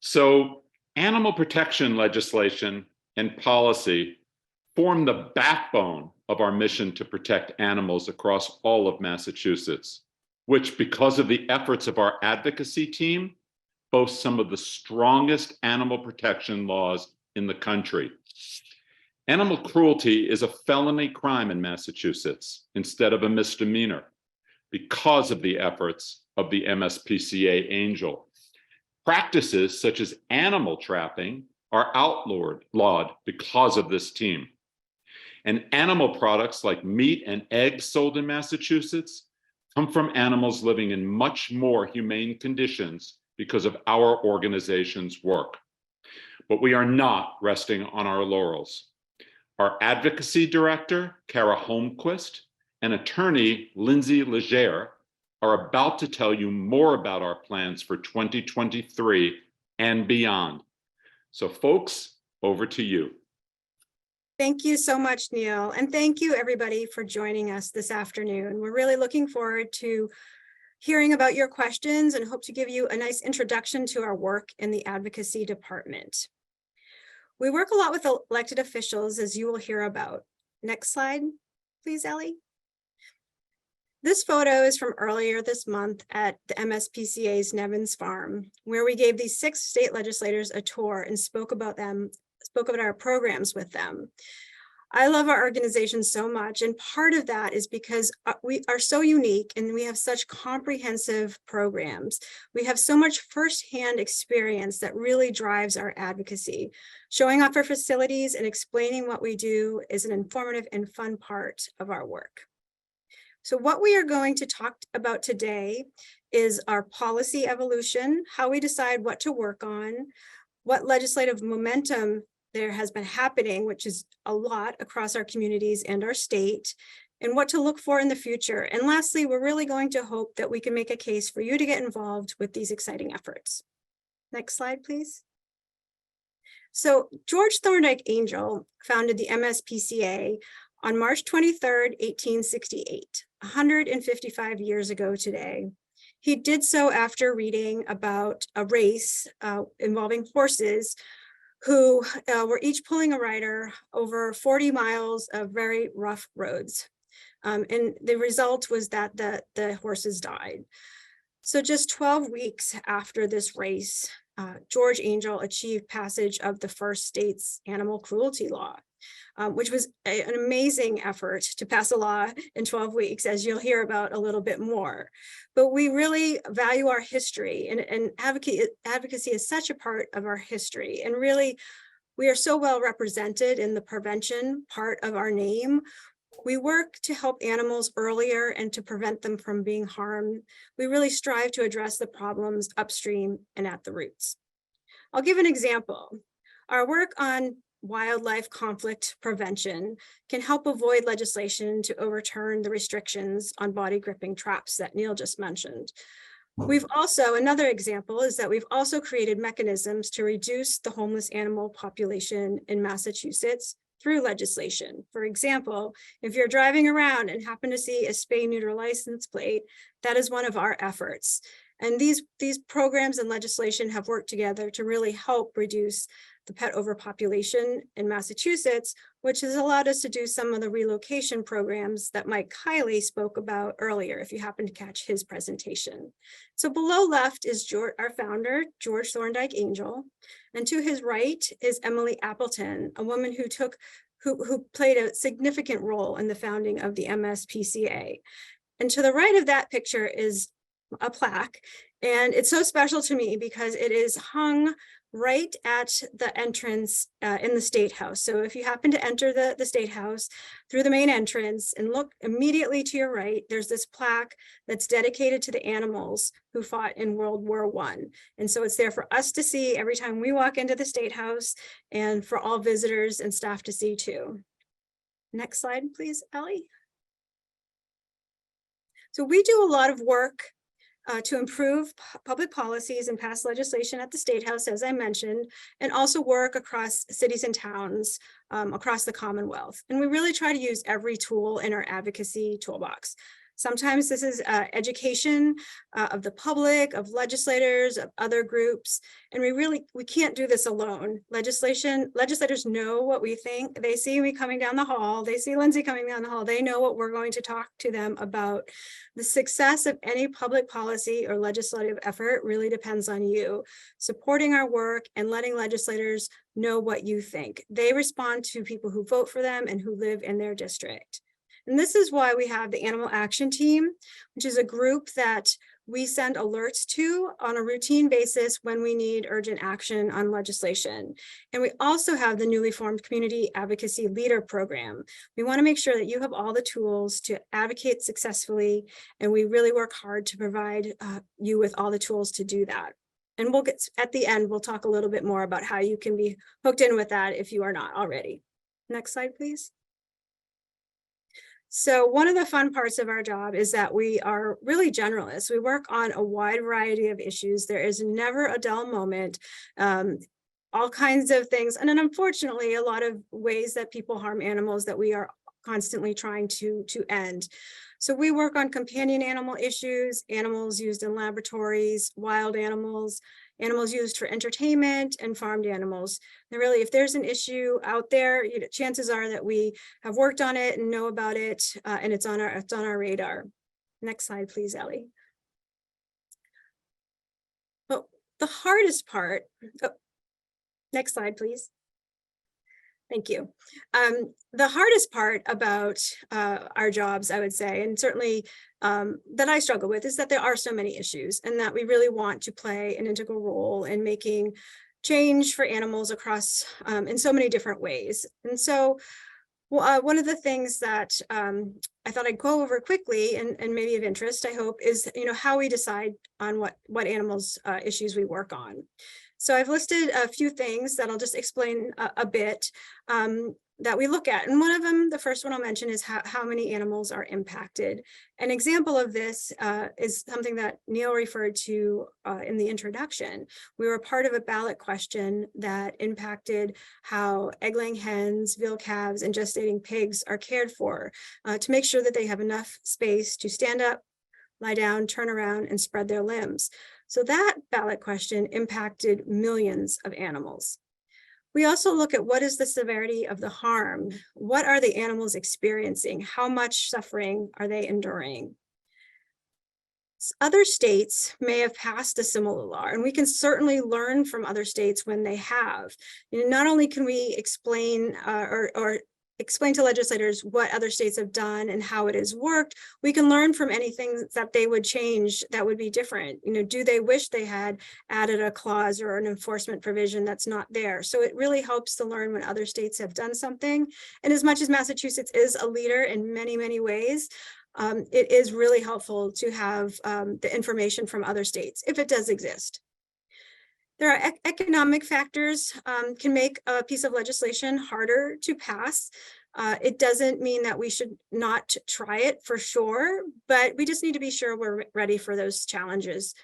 So animal protection legislation and policy form the backbone of our mission to protect animals across all of Massachusetts, which, because of the efforts of our advocacy team, boasts some of the strongest animal protection laws in the country. Animal cruelty is a felony crime in Massachusetts instead of a misdemeanor because of the efforts of the MSPCA-Angell. Practices such as animal trapping are outlawed because of this team. And animal products like meat and eggs sold in Massachusetts come from animals living in much more humane conditions because of our organization's work. But we are not resting on our laurels. Our advocacy director, Kara Holmquist, and attorney, Lindsay Legere, are about to tell you more about our plans for 2023 and beyond. So folks, over to you. Thank you so much, Neil. And thank you everybody for joining us this afternoon. We're really looking forward to hearing about your questions and hope to give you a nice introduction to our work in the advocacy department. We work a lot with elected officials, as you will hear about. Next slide, please, Ellie. This photo is from earlier this month at the MSPCA's Nevins Farm, where we gave these 6 state legislators a tour and spoke about our programs with them. I love our organization so much, and part of that is because we are so unique and we have such comprehensive programs. We have so much firsthand experience that really drives our advocacy. Showing off our facilities and explaining what we do is an informative and fun part of our work. So what we are going to talk about today is our policy evolution, how we decide what to work on, what legislative momentum there has been happening, which is a lot across our communities and our state, and what to look for in the future. And lastly, we're really going to hope that we can make a case for you to get involved with these exciting efforts. Next slide, please. So George Thorndike Angell founded the MSPCA on March 23rd, 1868, 155 years ago today. He did so after reading about a race involving horses who were each pulling a rider over 40 miles of very rough roads. And the result was that the horses died. So just 12 weeks after this race, George Angell achieved passage of the first state's animal cruelty law, which was an amazing effort to pass a law in 12 weeks, as you'll hear about a little bit more. But we really value our history, and advocacy is such a part of our history. And really, we are so well represented in the prevention part of our name. We work to help animals earlier and to prevent them from being harmed. We really strive to address the problems upstream and at the roots. I'll give an example. Our work on wildlife conflict prevention can help avoid legislation to overturn the restrictions on body gripping traps that Neil just mentioned. We've also, another example is that we've also created mechanisms to reduce the homeless animal population in Massachusetts through legislation. For example, if you're driving around and happen to see a spay-neuter license plate, that is one of our efforts. And these programs and legislation have worked together to really help reduce the pet overpopulation in Massachusetts, which has allowed us to do some of the relocation programs that Mike Kiley spoke about earlier, if you happen to catch his presentation. So below left is our founder, George Thorndike Angell, and to his right is Emily Appleton, a woman who played a significant role in the founding of the MSPCA. And to the right of that picture is a plaque, and it's so special to me because it is hung right at the entrance in the State House. So if you happen to enter the State House through the main entrance and look immediately to your right, there's this plaque that's dedicated to the animals who fought in World War I. And so it's there for us to see every time we walk into the State House, and for all visitors and staff to see too. Next slide, please, Ellie. So we do a lot of work to improve public policies and pass legislation at the State House, as I mentioned, and also work across cities and towns across the Commonwealth. And we really try to use every tool in our advocacy toolbox. Sometimes this is education of the public, of legislators, of other groups. And we can't do this alone. Legislators know what we think. They see me coming down the hall. They see Lindsay coming down the hall. They know what we're going to talk to them about. The success of any public policy or legislative effort really depends on you supporting our work and letting legislators know what you think. They respond to people who vote for them and who live in their district. And this is why we have the Animal Action Team, which is a group that we send alerts to on a routine basis when we need urgent action on legislation. And we also have the newly formed Community Advocacy Leader Program. We want to make sure that you have all the tools to advocate successfully, and we really work hard to provide you with all the tools to do that. And we'll get at the end, we'll talk a little bit more about how you can be hooked in with that if you are not already. Next slide, please. So one of the fun parts of our job is that we are really generalists. We work on a wide variety of issues. There is never a dull moment, all kinds of things. And then unfortunately, a lot of ways that people harm animals that we are constantly trying to end. So we work on companion animal issues, animals used in laboratories, wild animals, animals used for entertainment, and farmed animals. And really, if there's an issue out there, chances are that we have worked on it and know about it, and it's on our radar. Next slide, please, Ellie. Well, the hardest part, next slide, please. Thank you. The hardest part about our jobs, I would say, and certainly that I struggle with, is that there are so many issues and that we really want to play an integral role in making change for animals across in so many different ways. And so one of the things that I thought I'd go over quickly and maybe of interest, I hope, is how we decide on what animals issues we work on. So I've listed a few things that I'll just explain a bit that we look at. And one of them, the first one I'll mention, is how many animals are impacted. An example of this is something that Neil referred to in the introduction. We were part of a ballot question that impacted how egg-laying hens, veal calves, and gestating pigs are cared for to make sure that they have enough space to stand up, lie down, turn around, and spread their limbs. So that ballot question impacted millions of animals. We also look at what is the severity of the harm? What are the animals experiencing? How much suffering are they enduring? Other states may have passed a similar law, and we can certainly learn from other states when they have. Not only can we explain or explain to legislators what other states have done and how it has worked, we can learn from anything that they would change that would be different. Do they wish they had added a clause or an enforcement provision that's not there? So it really helps to learn when other states have done something. And as much as Massachusetts is a leader in many, many ways, it is really helpful to have the information from other states, if it does exist. There are economic factors can make a piece of legislation harder to pass. It doesn't mean that we should not try it for sure, but we just need to be sure we're ready for those challenges.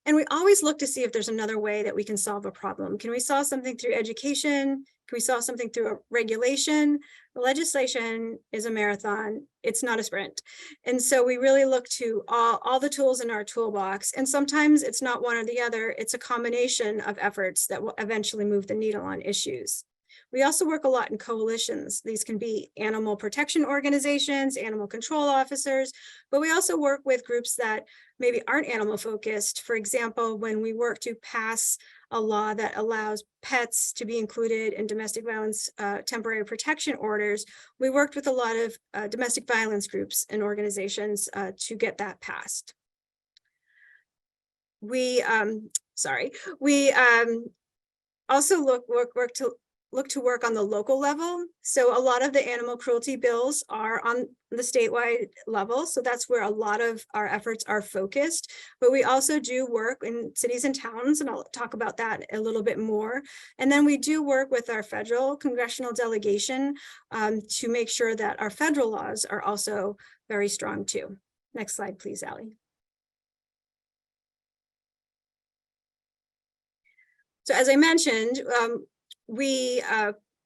And we always look to see if there's another way that we can solve a problem. Can we solve something through education? Can we solve something through a regulation? Legislation is a marathon. It's not a sprint. And so we really look to all the tools in our toolbox. And sometimes it's not one or the other. It's a combination of efforts that will eventually move the needle on issues. We also work a lot in coalitions. These can be animal protection organizations, animal control officers, but we also work with groups that maybe aren't animal focused. For example, when we work to pass a law that allows pets to be included in domestic violence temporary protection orders, we worked with a lot of domestic violence groups and organizations to get that passed. We also look to work on the local level. So a lot of the animal cruelty bills are on the statewide level. So that's where a lot of our efforts are focused. But we also do work in cities and towns, and I'll talk about that a little bit more. And then we do work with our federal congressional delegation to make sure that our federal laws are also very strong too. Next slide, please, Allie. So as I mentioned, we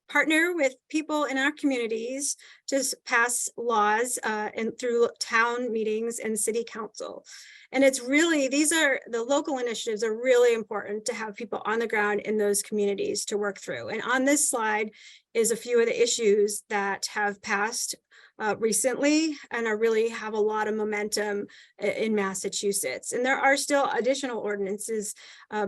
partner with people in our communities to pass laws and through town meetings and city council. And it's really, the local initiatives are really important to have people on the ground in those communities to work through. And on this slide is a few of the issues that have passed recently and are really have a lot of momentum in Massachusetts. And there are still additional ordinances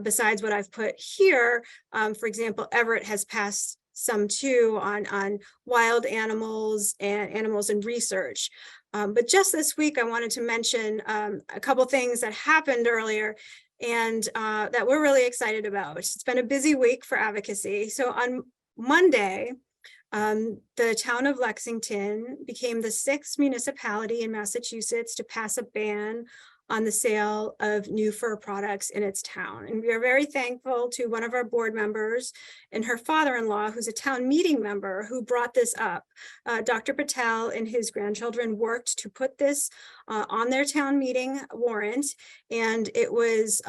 besides what I've put here. For example, Everett has passed some too on wild animals and animals in research. But just this week, I wanted to mention a couple things that happened earlier and that we're really excited about. It's been a busy week for advocacy. So on Monday, the town of Lexington became the 6th municipality in Massachusetts to pass a ban on the sale of new fur products in its town. And we are very thankful to one of our board members and her father-in-law, who's a town meeting member, who brought this up. Dr. Patel and his grandchildren worked to put this on their town meeting warrant, and it was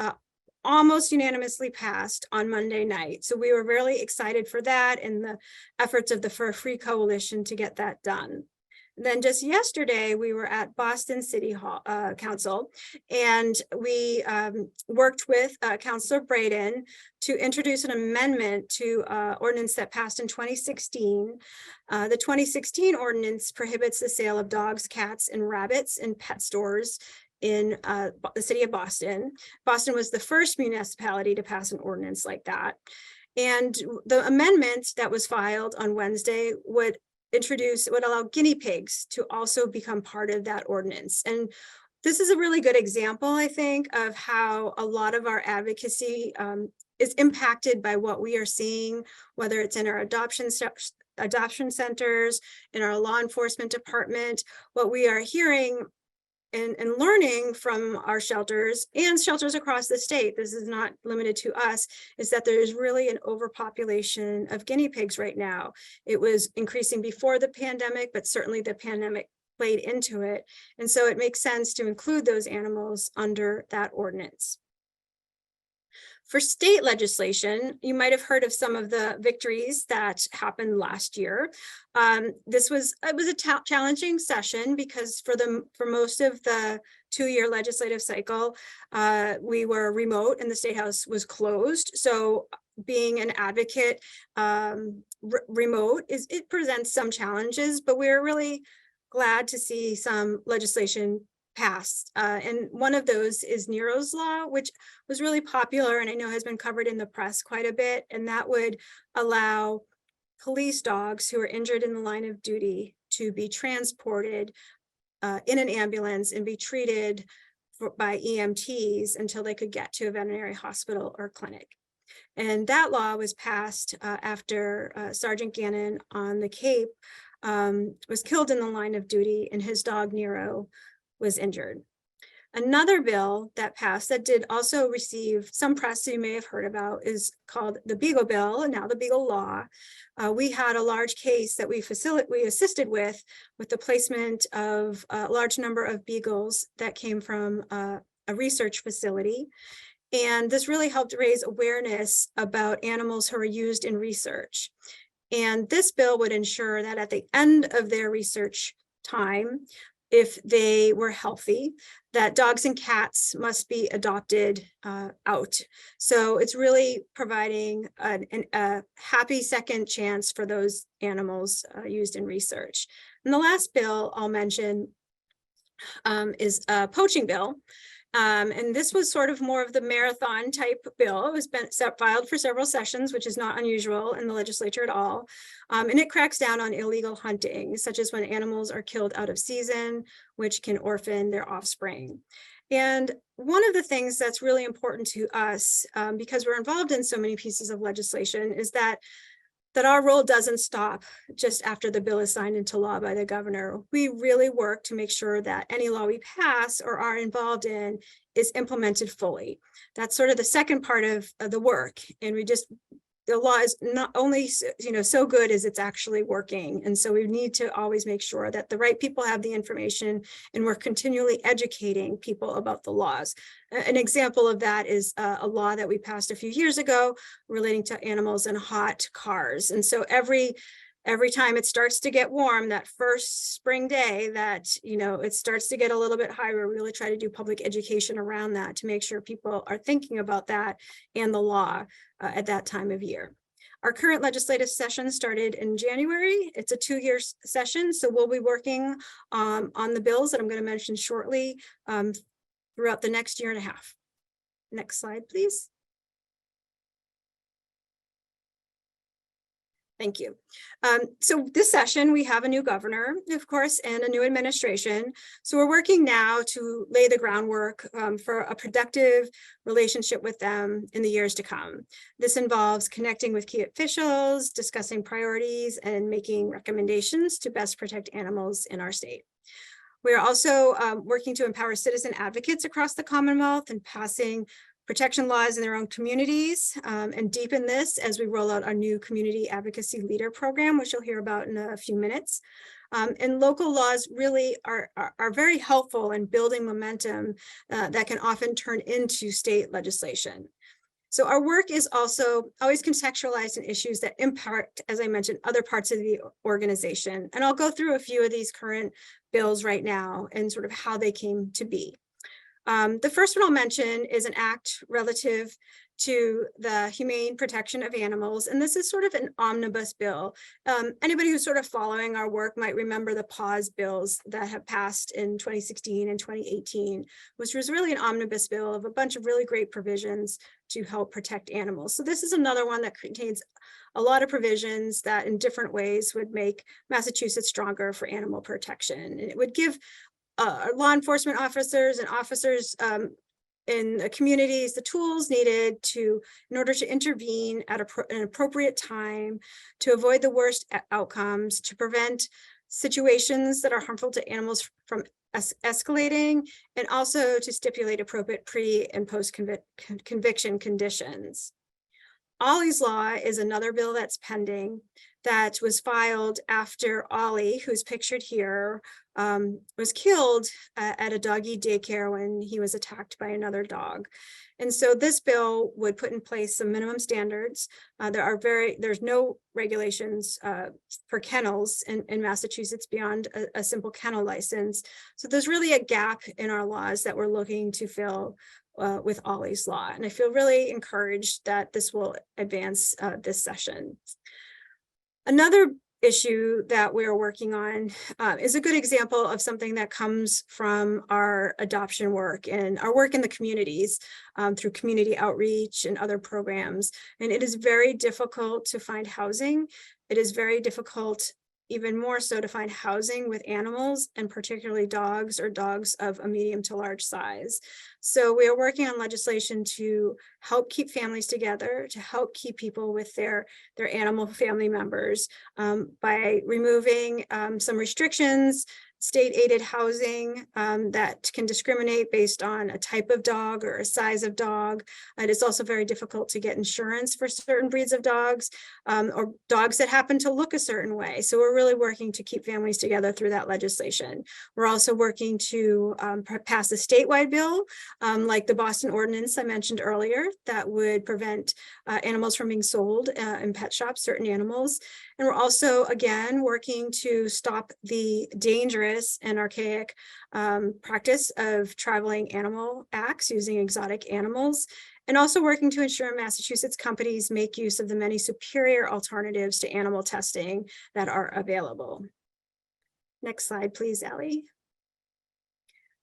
almost unanimously passed on Monday night. So we were really excited for that and the efforts of the Fur Free Coalition to get that done. Then just yesterday, we were at Boston City Hall Council, and we worked with Councilor Braden to introduce an amendment to ordinance that passed in 2016. The 2016 ordinance prohibits the sale of dogs, cats, and rabbits in pet stores in the city of Boston. Boston was the first municipality to pass an ordinance like that. And the amendment that was filed on Wednesday would allow guinea pigs to also become part of that ordinance. And this is a really good example, I think, of how a lot of our advocacy is impacted by what we are seeing, whether it's in our adoption centers, in our law enforcement department. What we are hearing and learning from our shelters and shelters across the state, this is not limited to us, is that there is really an overpopulation of guinea pigs right now. It was increasing before the pandemic, but certainly the pandemic played into it. And so it makes sense to include those animals under that ordinance. For state legislation, you might have heard of some of the victories that happened last year. It was a challenging session because for most of the 2-year legislative cycle, we were remote and the State House was closed. So being an advocate remote it presents some challenges, but we're really glad to see some legislation passed. And one of those is Nero's Law, which was really popular and I know has been covered in the press quite a bit. And that would allow police dogs who are injured in the line of duty to be transported in an ambulance and be treated by EMTs until they could get to a veterinary hospital or clinic. And that law was passed after Sergeant Gannon on the Cape was killed in the line of duty and his dog Nero was injured. Another bill that passed that did also receive some press you may have heard about is called the Beagle Bill, and now the Beagle Law. We had a large case that we assisted with the placement of a large number of beagles that came from a research facility. And this really helped raise awareness about animals who are used in research. And this bill would ensure that at the end of their research time, if they were healthy, that dogs and cats must be adopted out. So it's really providing a happy second chance for those animals used in research. And the last bill I'll mention is a poaching bill. And this was sort of more of the marathon type bill. It was filed for several sessions, which is not unusual in the legislature at all. And it cracks down on illegal hunting, such as when animals are killed out of season, which can orphan their offspring. And one of the things that's really important to us, because we're involved in so many pieces of legislation, is that our role doesn't stop just after the bill is signed into law by the governor. We really work to make sure that any law we pass or are involved in is implemented fully. That's sort of the second part of the work. And we just the law is not only, so good as it's actually working. And so we need to always make sure that the right people have the information, and we're continually educating people about the laws. An example of that is a law that we passed a few years ago relating to animals in hot cars. And so every time it starts to get warm, that first spring day that, it starts to get a little bit higher, we really try to do public education around that to make sure people are thinking about that and the law at that time of year. Our current legislative session started in January. It's a 2-year session, so we'll be working on the bills that I'm going to mention shortly throughout the next year and a half. Next slide, please. Thank you. So this session, we have a new governor, of course, and a new administration. So we're working now to lay the groundwork for a productive relationship with them in the years to come. This involves connecting with key officials, discussing priorities, and making recommendations to best protect animals in our state. We are also working to empower citizen advocates across the Commonwealth and passing protection laws in their own communities, and deepen this as we roll out our new community advocacy leader program, which you'll hear about in a few minutes. And local laws really are very helpful in building momentum that can often turn into state legislation. So our work is also always contextualized in issues that impact, as I mentioned, other parts of the organization. And I'll go through a few of these current bills right now and sort of how they came to be. The first one I'll mention is an act relative to the humane protection of animals, and this is sort of an omnibus bill. Anybody who's sort of following our work might remember the pause bills that have passed in 2016 and 2018, which was really an omnibus bill of a bunch of really great provisions to help protect animals. So this is another one that contains a lot of provisions that in different ways would make Massachusetts stronger for animal protection. And it would give law enforcement officers and officers in the communities the tools needed in order to intervene at an appropriate time, to avoid the worst outcomes, to prevent situations that are harmful to animals from escalating, and also to stipulate appropriate pre- and post-conviction conditions. Ollie's Law is another bill that's pending that was filed after Ollie, who's pictured here, was killed at a doggy daycare when he was attacked by another dog. And so this bill would put in place some minimum standards. There's no regulations for kennels in Massachusetts beyond a simple kennel license. So there's really a gap in our laws that we're looking to fill with Ollie's Law. And I feel really encouraged that this will advance this session. Another issue that we're working on is a good example of something that comes from our adoption work and our work in the communities through community outreach and other programs. And it is very difficult to find housing. It is very difficult, even more so, to find housing with animals, and particularly dogs or dogs of a medium to large size. So we are working on legislation to help keep families together, to help keep people with their animal family members by removing some restrictions, state aided housing that can discriminate based on a type of dog or a size of dog. It is also very difficult to get insurance for certain breeds of dogs or dogs that happen to look a certain way. So we're really working to keep families together through that legislation. We're also working to pass a statewide bill like the Boston Ordinance I mentioned earlier that would prevent animals from being sold in pet shops, certain animals. And we're also, again, working to stop the dangerous and archaic practice of traveling animal acts using exotic animals, and also working to ensure Massachusetts companies make use of the many superior alternatives to animal testing that are available. Next slide, please, Allie.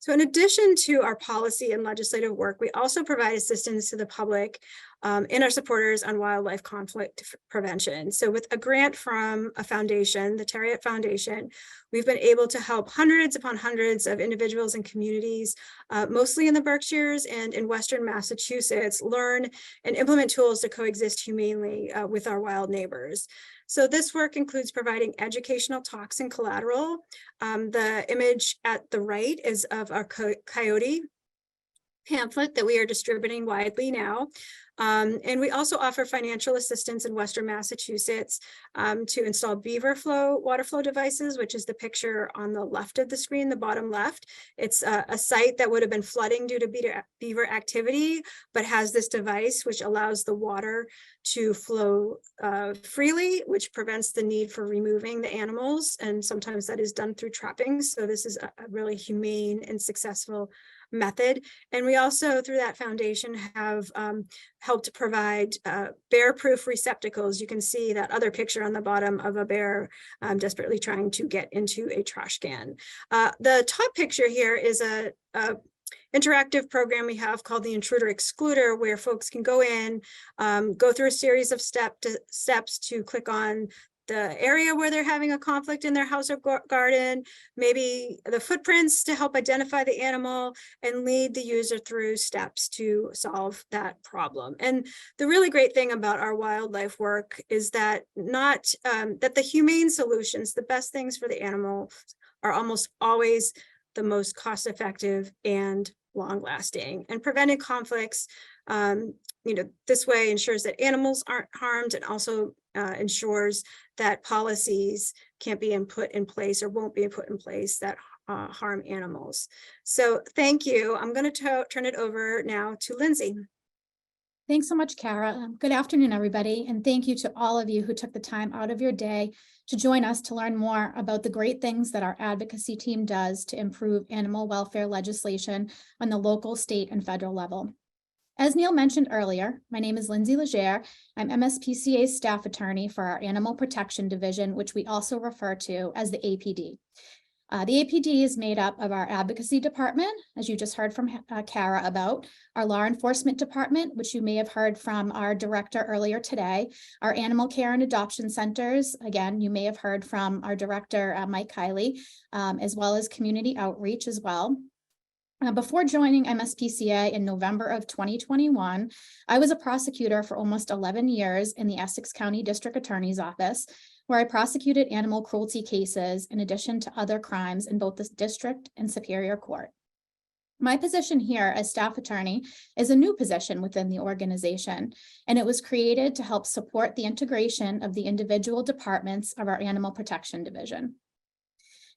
So in addition to our policy and legislative work, we also provide assistance to the public and our supporters on wildlife conflict prevention. So with a grant from a foundation, the Terriot Foundation, we've been able to help hundreds upon hundreds of individuals and communities, mostly in the Berkshires and in Western Massachusetts, learn and implement tools to coexist humanely with our wild neighbors. So this work includes providing educational talks and collateral. The image at the right is of a coyote pamphlet that we are distributing widely now. And we also offer financial assistance in Western Massachusetts to install water flow devices, which is the picture on the left of the screen, the bottom left. It's a site that would have been flooding due to beaver activity, but has this device which allows the water to flow freely, which prevents the need for removing the animals. And sometimes that is done through trapping. So this is a really humane and successful method. And we also, through that foundation, have helped provide bear-proof receptacles. You can see that other picture on the bottom of a bear desperately trying to get into a trash can. The top picture here is a interactive program we have called the Intruder Excluder, where folks can go in, go through a series of steps to click on the area where they're having a conflict in their house or garden, maybe the footprints to help identify the animal, and lead the user through steps to solve that problem. And the really great thing about our wildlife work is that that the humane solutions, the best things for the animal, are almost always the most cost-effective and long-lasting. And preventing conflicts, this way ensures that animals aren't harmed, and also ensures that policies can't be put in place or won't be put in place that harm animals. So thank you. I'm going to turn it over now to Lindsay. Thanks so much, Kara. Good afternoon, everybody. And thank you to all of you who took the time out of your day to join us to learn more about the great things that our advocacy team does to improve animal welfare legislation on the local, state, and federal level. As Neil mentioned earlier, my name is Lindsay Legere. I'm MSPCA's staff attorney for our Animal Protection Division, which we also refer to as the APD. The APD is made up of our Advocacy Department, as you just heard from Kara about, our Law Enforcement Department, which you may have heard from our director earlier today, our Animal Care and Adoption Centers, again, you may have heard from our director, Mike Kiley, as well as Community Outreach as well. Before joining MSPCA in November of 2021, I was a prosecutor for almost 11 years in the Essex County District Attorney's Office, where I prosecuted animal cruelty cases in addition to other crimes in both the district and Superior Court. My position here as staff attorney is a new position within the organization, and it was created to help support the integration of the individual departments of our Animal Protection Division.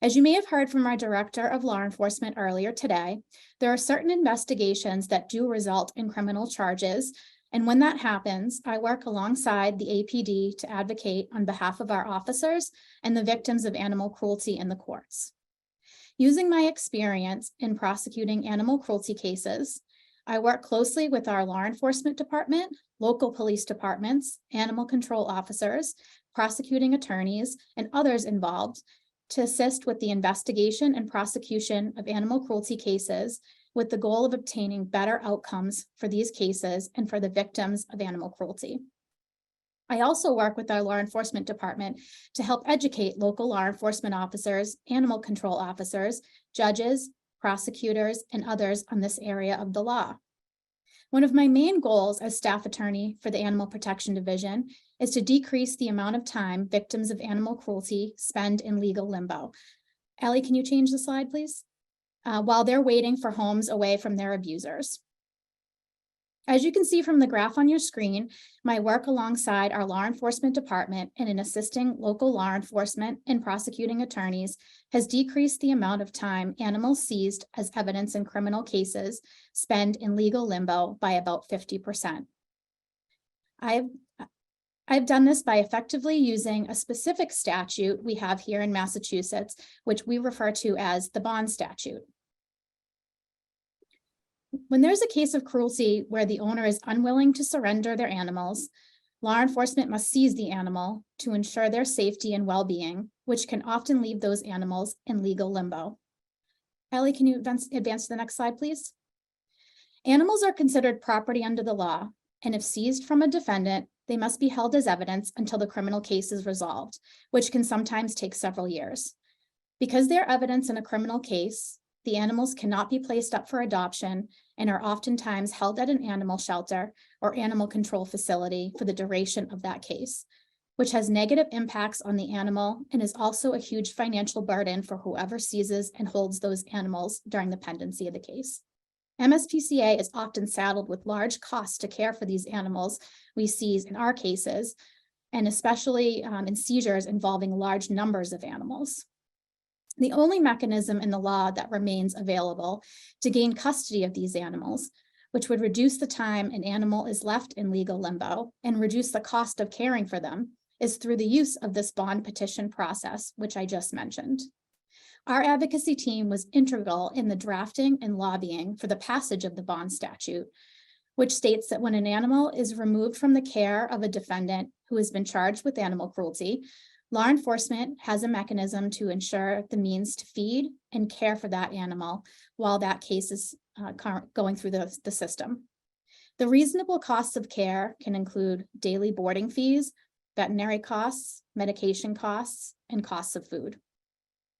As you may have heard from our Director of Law Enforcement earlier today, there are certain investigations that do result in criminal charges, and when that happens, I work alongside the APD to advocate on behalf of our officers and the victims of animal cruelty in the courts. Using my experience in prosecuting animal cruelty cases, I work closely with our Law Enforcement Department, local police departments, animal control officers, prosecuting attorneys, and others involved to assist with the investigation and prosecution of animal cruelty cases with the goal of obtaining better outcomes for these cases and for the victims of animal cruelty. I also work with our Law Enforcement Department to help educate local law enforcement officers, animal control officers, judges, prosecutors, and others on this area of the law. One of my main goals as staff attorney for the Animal Protection Division is to decrease the amount of time victims of animal cruelty spend in legal limbo. Allie, can you change the slide, please? While they're waiting for homes away from their abusers. As you can see from the graph on your screen, my work alongside our Law Enforcement Department and in assisting local law enforcement and prosecuting attorneys has decreased the amount of time animals seized as evidence in criminal cases spend in legal limbo by about 50%. I've done this by effectively using a specific statute we have here in Massachusetts, which we refer to as the bond statute. When there's a case of cruelty where the owner is unwilling to surrender their animals, law enforcement must seize the animal to ensure their safety and well-being, which can often leave those animals in legal limbo. Ellie, can you advance to the next slide, please? Animals are considered property under the law, and if seized from a defendant, they must be held as evidence until the criminal case is resolved, which can sometimes take several years. Because they are evidence in a criminal case, the animals cannot be placed up for adoption and are oftentimes held at an animal shelter or animal control facility for the duration of that case, which has negative impacts on the animal and is also a huge financial burden for whoever seizes and holds those animals during the pendency of the case. MSPCA is often saddled with large costs to care for these animals we seize in our cases, and especially in seizures involving large numbers of animals. The only mechanism in the law that remains available to gain custody of these animals, which would reduce the time an animal is left in legal limbo and reduce the cost of caring for them, is through the use of this bond petition process, which I just mentioned. Our advocacy team was integral in the drafting and lobbying for the passage of the bond statute, which states that when an animal is removed from the care of a defendant who has been charged with animal cruelty, law enforcement has a mechanism to ensure the means to feed and care for that animal while that case is going through the system. The reasonable costs of care can include daily boarding fees, veterinary costs, medication costs, and costs of food.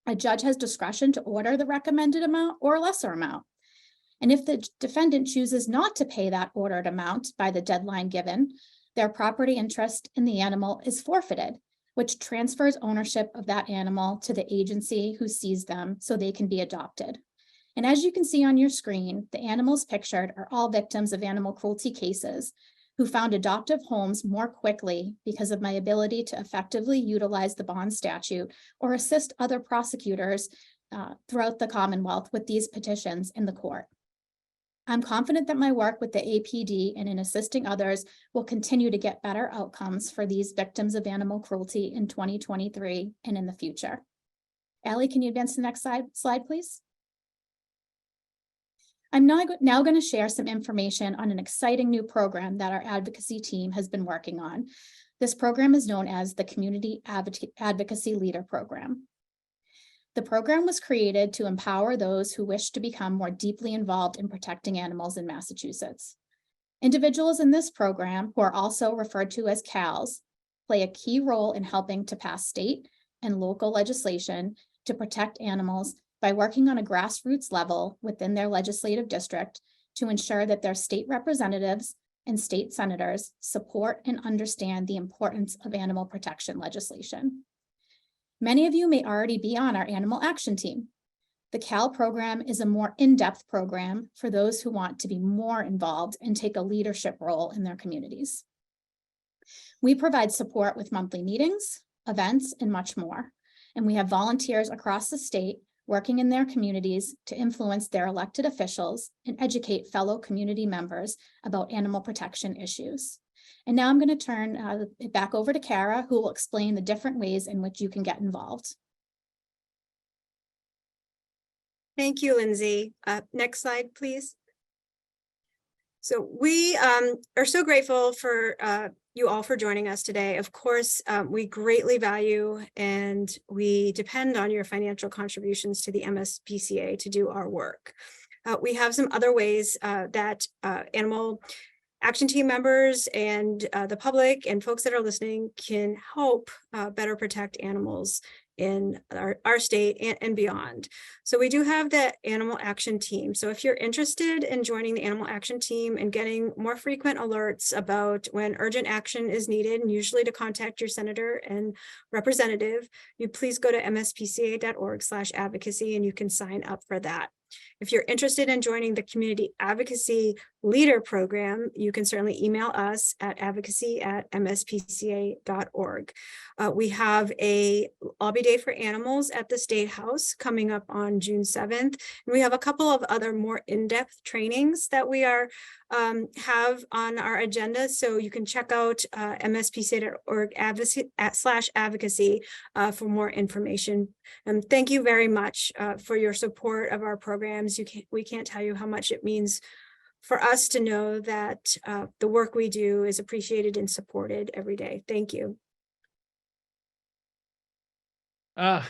A judge has discretion to order the recommended amount or a lesser amount. And if the defendant chooses not to pay that ordered amount by the deadline given, their property interest in the animal is forfeited, which transfers ownership of that animal to the agency who seized them so they can be adopted. And as you can see on your screen, the animals pictured are all victims of animal cruelty cases who found adoptive homes more quickly because of my ability to effectively utilize the bond statute or assist other prosecutors throughout the Commonwealth with these petitions in the court. I'm confident that my work with the APD and in assisting others will continue to get better outcomes for these victims of animal cruelty in 2023 and in the future. Allie, can you advance to the next slide, please? I'm now going to share some information on an exciting new program that our advocacy team has been working on. This program is known as the Community Advocacy Leader Program. The program was created to empower those who wish to become more deeply involved in protecting animals in Massachusetts. Individuals in this program, who are also referred to as CALs, play a key role in helping to pass state and local legislation to protect animals by working on a grassroots level within their legislative district to ensure that their state representatives and state senators support and understand the importance of animal protection legislation. Many of you may already be on our animal action team. The CAL program is a more in-depth program for those who want to be more involved and take a leadership role in their communities. We provide support with monthly meetings, events, and much more. And we have volunteers across the state working in their communities to influence their elected officials and educate fellow community members about animal protection issues. And now I'm going to turn it back over to Kara, who will explain the different ways in which you can get involved. Thank you, Lindsay. Next slide, please. So we are so grateful for you all for joining us today. Of course, we greatly value and we depend on your financial contributions to the MSPCA to do our work. We have some other ways that animal action team members and the public and folks that are listening can help better protect animals in our state and beyond. So we do have the animal action team. So if you're interested in joining the animal action team and getting more frequent alerts about when urgent action is needed, and usually to contact your senator and representative, you please go to mspca.org/advocacy and you can sign up for that. If you're interested in joining the Community Advocacy Leader Program, you can certainly email us at advocacy@mspca.org. We have a lobby day for animals at the State House coming up on June 7th. And we have a couple of other more in-depth trainings that we are have on our agenda. So you can check out mspca.org/advocacy for more information. And thank you very much for your support of our programs. We can't tell you how much it means for us to know that the work we do is appreciated and supported every day. Thank you.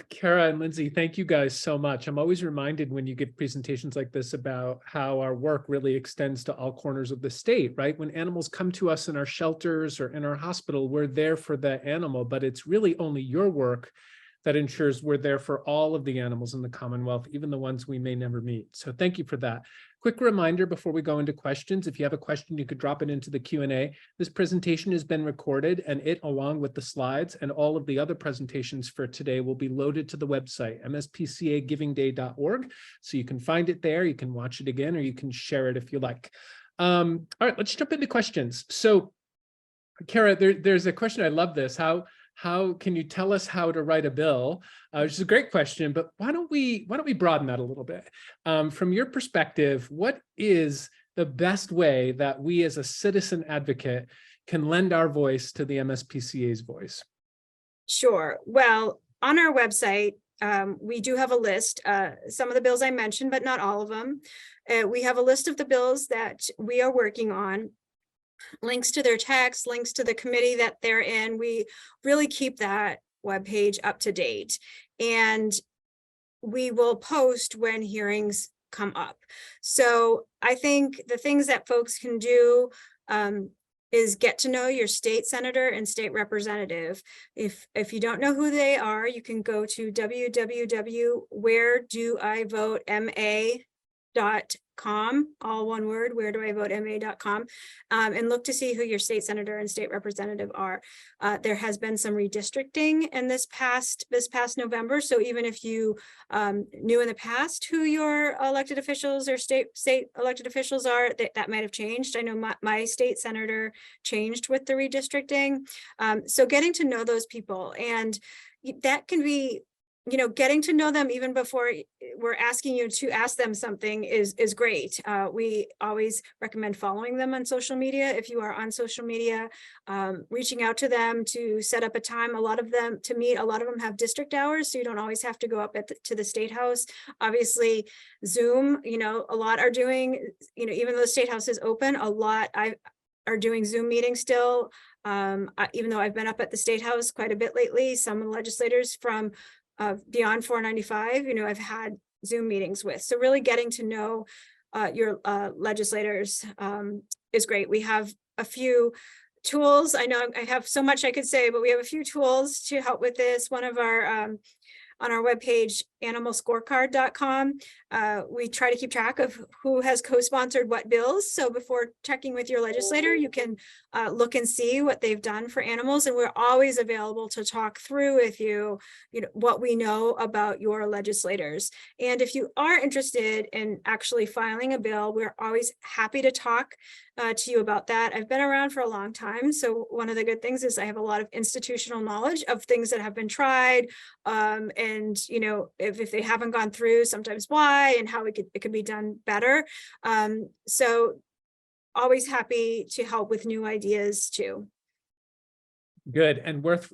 Kara and Lindsay, thank you guys so much. I'm always reminded when you get presentations like this about how our work really extends to all corners of the state, right? When animals come to us in our shelters or in our hospital, we're there for the animal, but it's really only your work that ensures we're there for all of the animals in the Commonwealth, even the ones we may never meet. So thank you for that. Quick reminder before we go into questions, if you have a question, you could drop it into the Q&A. This presentation has been recorded, and it, along with the slides and all of the other presentations for today, will be loaded to the website, MSPCA-givingday.org. So you can find it there, you can watch it again, or you can share it if you like. All right, let's jump into questions. So, Kara, there's a question. I love this. How can you tell us how to write a bill? Which is a great question, but why don't we broaden that a little bit? From your perspective, what is the best way that we as a citizen advocate can lend our voice to the MSPCA's voice? Sure. Well, on our website, we do have a list, some of the bills I mentioned, but not all of them. We have a list of the bills that we are working on, links to their text, links to the committee that they're in. We really keep that webpage up to date, and we will post when hearings come up. So I think the things that folks can do is get to know your state senator and state representative. If you don't know who they are, you can go to www.wheredoivotema.com, all one word, wheredoivotema.com, and look to see who your state senator and state representative are. There has been some redistricting in this past November, so even if you knew in the past who your elected officials or state elected officials are, that might have changed. I know my state senator changed with the redistricting. So getting to know those people, and that can be, getting to know them even before we're asking you to ask them something is great. We always recommend following them on social media. If you are on social media, reaching out to them to set up a time, a lot of them have district hours, so you don't always have to go up to the State House. Obviously, Zoom, a lot are doing, even though the State House is open, a lot are doing Zoom meetings still. Even though I've been up at the State House quite a bit lately, some of the legislators from beyond 495, I've had Zoom meetings with. So really getting to know your legislators is great. We have a few tools. I know I have so much I could say, but we have a few tools to help with this. One of our on our webpage, animalscorecard.com, we try to keep track of who has co-sponsored what bills. So before checking with your legislator, you can look and see what they've done for animals. And we're always available to talk through with you, what we know about your legislators. And if you are interested in actually filing a bill, we're always happy to talk to you about that. I've been around for a long time. So one of the good things is I have a lot of institutional knowledge of things that have been tried. And, if they haven't gone through, sometimes why and how it could be done better. So always happy to help with new ideas too. Good. And worth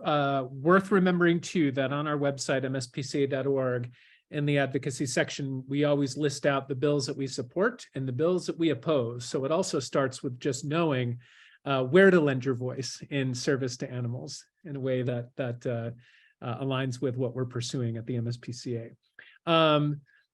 remembering too, that on our website, mspca.org, in the advocacy section, we always list out the bills that we support and the bills that we oppose. So it also starts with just knowing where to lend your voice in service to animals in a way that aligns with what we're pursuing at the MSPCA.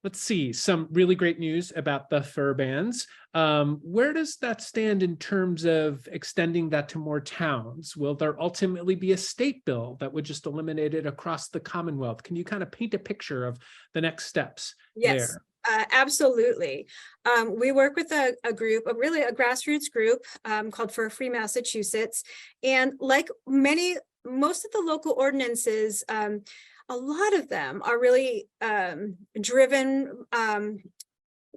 Let's see, some really great news about the fur bans. Where does that stand in terms of extending that to more towns? Will there ultimately be a state bill that would just eliminate it across the Commonwealth? Can you kind of paint a picture of the next steps there? Absolutely. We work with a group, really a grassroots group called Fur Free Massachusetts. And like most of the local ordinances, a lot of them are really driven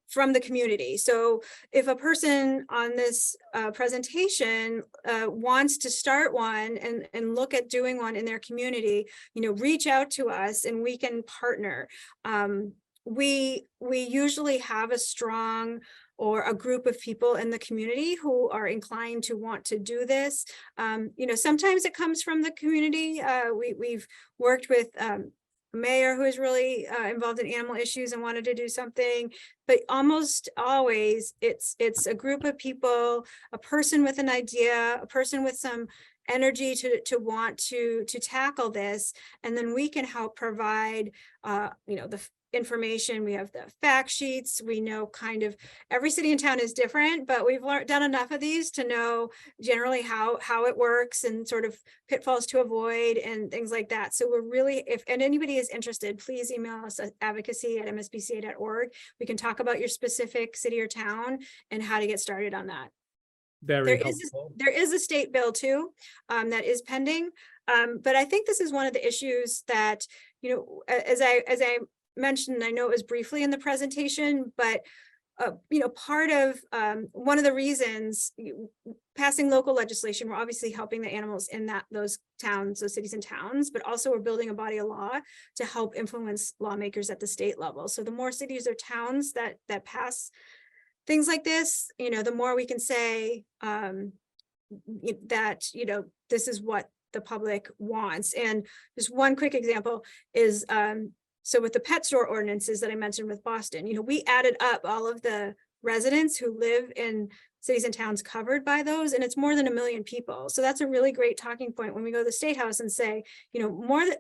from the community. So if a person on this presentation wants to start one and look at doing one in their community, reach out to us and we can partner. We usually have a strong or a group of people in the community who are inclined to want to do this. Sometimes it comes from the community. We've worked with a mayor who is really involved in animal issues and wanted to do something, but almost always it's a group of people, a person with an idea, a person with some energy to want to tackle this, and then we can help provide the information. We have the fact sheets. We know kind of every city and town is different, but we've done enough of these to know generally how it works and sort of pitfalls to avoid and things like that. So we're really, if anybody is interested, please email us at advocacy@mspca.org. We can talk about your specific city or town and how to get started on that. Very helpful. There is a state bill too, that is pending. But I think this is one of the issues that, you know, as I mentioned, I know it was briefly in the presentation, but you know, part of one of the reasons passing local legislation, we're obviously helping the animals in those towns, those cities and towns, but also we're building a body of law to help influence lawmakers at the state level. So the more cities or towns that pass things like this, you know, the more we can say that, you know, this is what the public wants. And just one quick example is, so with the pet store ordinances that I mentioned with Boston, you know, we added up all of the residents who live in cities and towns covered by those, and it's more than 1 million people. So that's a really great talking point when we go to the State House and say, you know, more than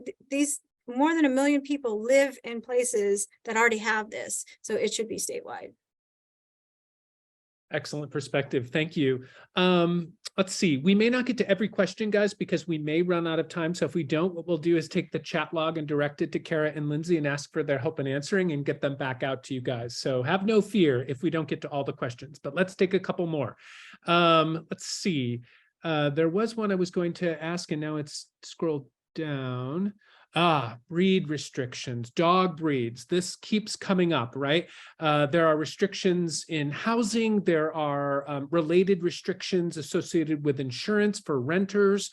1 million people live in places that already have this, so it should be statewide. Excellent perspective. Thank you. Let's see. We may not get to every question, guys, because we may run out of time. So if we don't, what we'll do is take the chat log and direct it to Kara and Lindsay and ask for their help in answering and get them back out to you guys. So have no fear if we don't get to all the questions, but let's take a couple more. Let's see. There was one I was going to ask and now it's scrolled down. Breed restrictions, dog breeds. This keeps coming up, right? There are restrictions in housing. There are related restrictions associated with insurance for renters.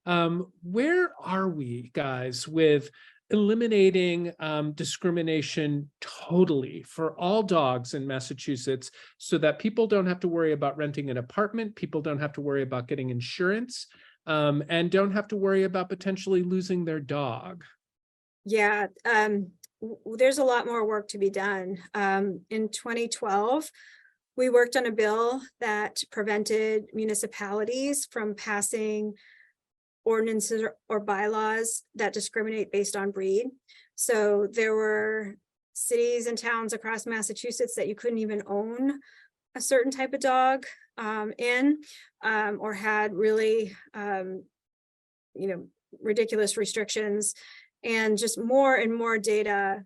Where are we, guys, with eliminating discrimination totally for all dogs in Massachusetts so that people don't have to worry about renting an apartment, people don't have to worry about getting insurance, and don't have to worry about potentially losing their dog? Yeah, there's a lot more work to be done. In 2012, we worked on a bill that prevented municipalities from passing ordinances or bylaws that discriminate based on breed. So there were cities and towns across Massachusetts that you couldn't even own a certain type of dog or had really, you know, ridiculous restrictions, and just more and more data.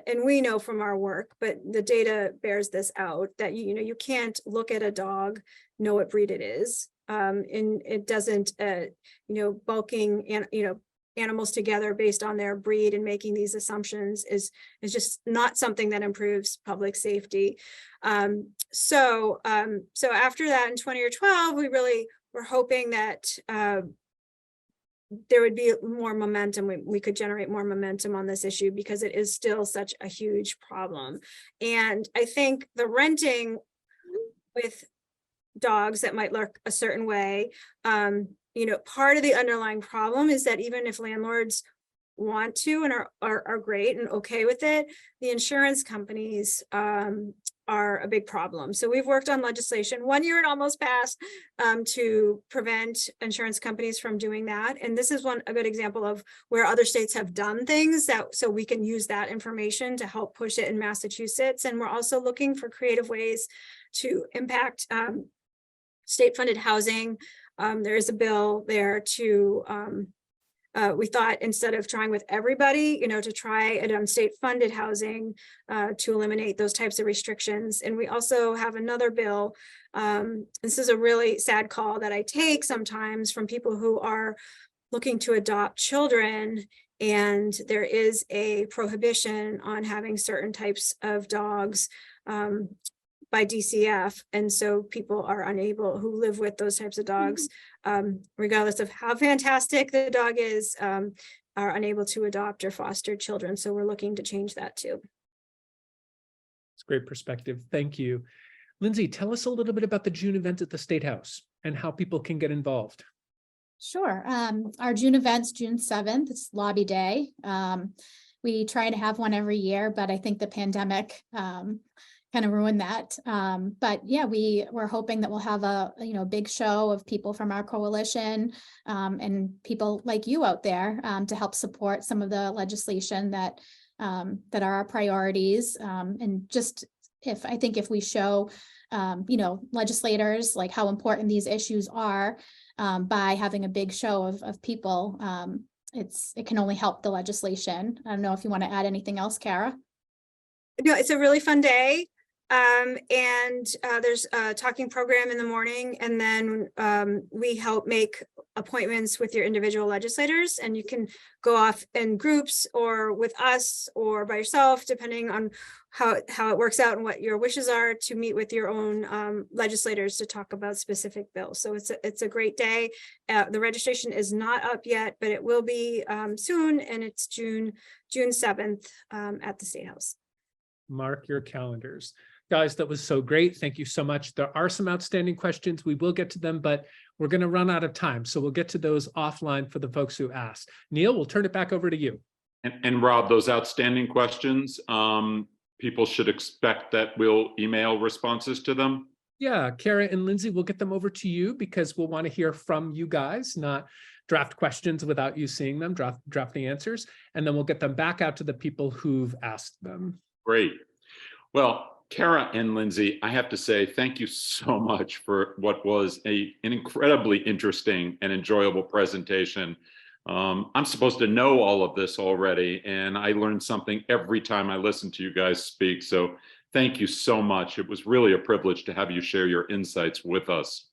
And we know from our work, but the data bears this out, that you know, you can't look at a dog, know what breed it is, and it doesn't, you know, bulking and, you know, animals together based on their breed and making these assumptions is just not something that improves public safety. So after that in 2012, we really were hoping that there would be more momentum. We could generate more momentum on this issue because it is still such a huge problem. And I think the renting with dogs that might look a certain way, you know, part of the underlying problem is that even if landlords want to and are great and okay with it, the insurance companies are a big problem. So we've worked on legislation. 1 year it almost passed to prevent insurance companies from doing that. And this is a good example of where other states have done things so we can use that information to help push it in Massachusetts. And we're also looking for creative ways to impact state-funded housing. There is a bill there to, we thought instead of trying with everybody, you know, to try it on state-funded housing to eliminate those types of restrictions. And we also have another bill. This is a really sad call that I take sometimes from people who are looking to adopt children, and there is a prohibition on having certain types of dogs by DCF. And so people are unable, who live with those types of dogs, regardless of how fantastic the dog is, are unable to adopt or foster children. So we're looking to change that too. It's great perspective. Thank you. Lindsay, tell us a little bit about the June event at the State House and how people can get involved. Sure. Our June event's June 7th. It's Lobby Day. We try to have one every year, but I think the pandemic kind of ruined that. But yeah, we're hoping that we'll have a big show of people from our coalition and people like you out there to help support some of the legislation that that are our priorities. And just I think if we show, legislators like how important these issues are by having a big show of people, it can only help the legislation. I don't know if you want to add anything else, Kara. No, it's a really fun day. There's a talking program in the morning, and then we help make appointments with your individual legislators, and you can go off in groups or with us or by yourself, depending on how it works out and what your wishes are, to meet with your own legislators to talk about specific bills. So it's a great day. The registration is not up yet, but it will be soon, and it's June 7th at the State House. Mark your calendars. Guys, that was so great. Thank you so much. There are some outstanding questions. We will get to them, but we're going to run out of time. So we'll get to those offline for the folks who asked. Neil, we'll turn it back over to you. And Rob, those outstanding questions, people should expect that we'll email responses to them. Yeah, Kara and Lindsay, we'll get them over to you because we'll want to hear from you guys, not draft questions without you seeing them, draft the answers, and then we'll get them back out to the people who've asked them. Great. Well, Kara and Lindsay, I have to say thank you so much for what was an incredibly interesting and enjoyable presentation. I'm supposed to know all of this already, and I learned something every time I listen to you guys speak. So thank you so much. It was really a privilege to have you share your insights with us.